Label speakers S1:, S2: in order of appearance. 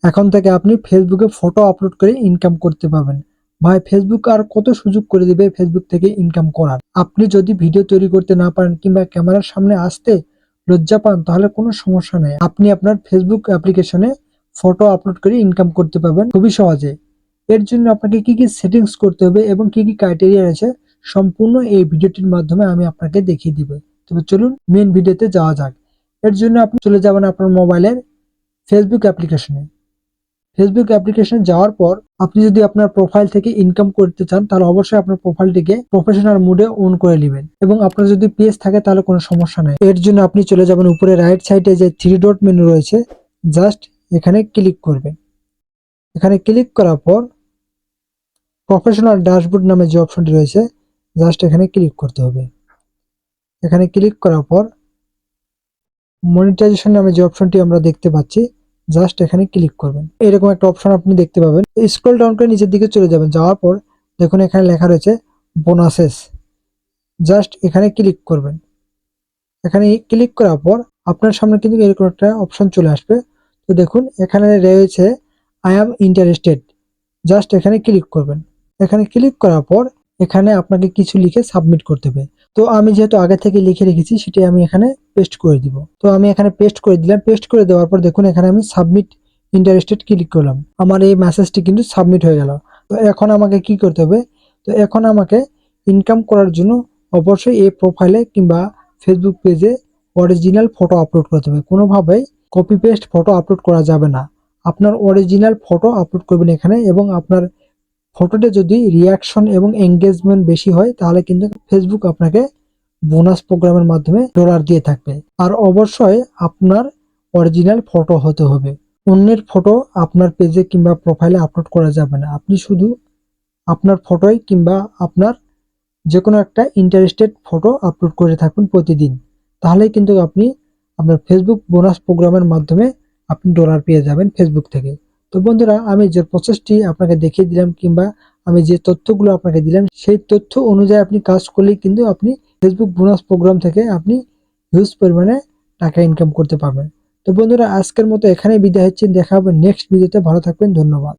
S1: এখন থেকে আপনি ফেসবুকে ফটো আপলোড করে ইনকাম করতে পারবেন। ভাই ফেসবুক আর কত সুযোগ করে দিবে ফেসবুক থেকে ইনকাম করার। আপনি যদি ভিডিও তৈরি করতে না পারেন কিংবা ক্যামেরার সামনে আসতে লজ্জা পান তাহলে কোনো সমস্যা নেই। আপনি আপনার ফেসবুক অ্যাপ্লিকেশনে ফটো আপলোড করে ইনকাম করতে পারবেন খুবই সহজে। এর জন্য আপনাকে কি সেটিংস করতে হবে এবং কি ক্রাইটেরিয়া রয়েছে সম্পূর্ণ এই ভিডিওটির মাধ্যমে আমি আপনাকে দেখিয়ে দিব। তবে চলুন মেন ভিডিওতে যাওয়া যাক। এর জন্য আপনি চলে যাবেন আপনার মোবাইলের ফেসবুক অ্যাপ্লিকেশনে। ফেসবুক অ্যাপ্লিকেশন যাওয়ার পর আপনি যদি আপনার প্রোফাইল থেকে ইনকাম করতে চান তাহলে অবশ্যই আপনার প্রোফাইলটিকে প্রফেশনাল মোডে অন করে নেবেন এবং আপনার যদি পেজ থাকে তাহলে কোনো সমস্যা নাই। এর জন্য আপনি চলে যাবেন উপরে রাইট সাইডে যে 3 ডট মেনু রয়েছে, জাস্ট এখানে ক্লিক করবেন। এখানে ক্লিক করার পর প্রফেশনাল ড্যাশবোর্ড নামে যে অপশনটি রয়েছে জাস্ট এখানে ক্লিক করতে হবে। এখানে ক্লিক করার পর মনিটাইজেশন নামে যে অপশনটি আমরা দেখতে পাচ্ছি জাস্ট এখানে ক্লিক করবেন। এরকম একটা অপশন আপনি দেখতে পাবেন। স্ক্রল ডাউন করে নিচের দিকে চলে যাবেন। যাওয়ার পর দেখুন এখানে লেখা রয়েছে বোনাসেস, জাস্ট এখানে ক্লিক করবেন। এখানে ক্লিক করার পর আপনার সামনে কিন্তু এরকম একটা অপশন চলে আসবে। তো দেখুন এখানে রয়েছে আই অ্যাম ইন্টারেস্টেড, জাস্ট এখানে ক্লিক করবেন। এখানে ক্লিক করার পর এখানে আপনাকে কিছু লিখে সাবমিট করতে হবে। তো আমি যেহেতু আগে থেকে লিখে রেখেছি সেটি আমি এখানে পেস্ট করে দিব। তো আমি এখানে পেস্ট করে দিলাম। পেস্ট করে দেওয়ার পর দেখুন এখানে আমি সাবমিট ইন্টারেস্টেড ক্লিক করলাম। আমার এই মেসেজটি কিন্তু সাবমিট হয়ে গেল। তো এখন আমাকে কি করতে হবে? তো এখন আমাকে ইনকাম করার জন্য অবশ্যই এই প্রোফাইলে কিংবা ফেসবুক পেজে অরিজিনাল ফটো আপলোড করতে হবে। কোনোভাবেই কপি পেস্ট ফটো আপলোড করা যাবে না। আপনার অরিজিনাল ফটো আপলোড করবেন এখানে এবং আপনার ফটোতে যদি রিয়াকশন এবং এঙ্গেজমেন্ট বেশি হয় তাহলে কিন্তু ফেসবুক আপনাকে বোনাস প্রোগ্রামের মাধ্যমে ডলার দিয়ে থাকবে। আর অবশ্যই আপনার অরিজিনাল ফটো হতে হবে। অন্যের ফটো আপনার পেজে কিংবা প্রোফাইলে আপলোড করা যাবে না। আপনি শুধু আপনার ফটোই কিংবা আপনার যে কোনো একটা ইন্টারেস্টেড ফটো আপলোড করে থাকুন প্রতিদিন। তাহলেই কিন্তু আপনি আপনার ফেসবুক বোনাস প্রোগ্রামের মাধ্যমে আপনি ডলার পেয়ে যাবেন ফেসবুক থেকে। তো বন্ধুরা আমি যে প্রসেসটি আপনাকে দেখিয়ে দিলাম কিংবা আমি যে তথ্যগুলো আপনাকে দিলাম সেই তথ্য অনুযায়ী আপনি কাজ করলেই কিন্তু আপনি ফেসবুক বোনাস প্রোগ্রাম থেকে আপনি হিউজ পরিমাণে টাকা ইনকাম করতে পারবেন। তো বন্ধুরা আজকের মতো এখানেই বিদায় হচ্ছি। দেখা হবে নেক্সট ভিডিওতে। ভালো থাকবেন, ধন্যবাদ।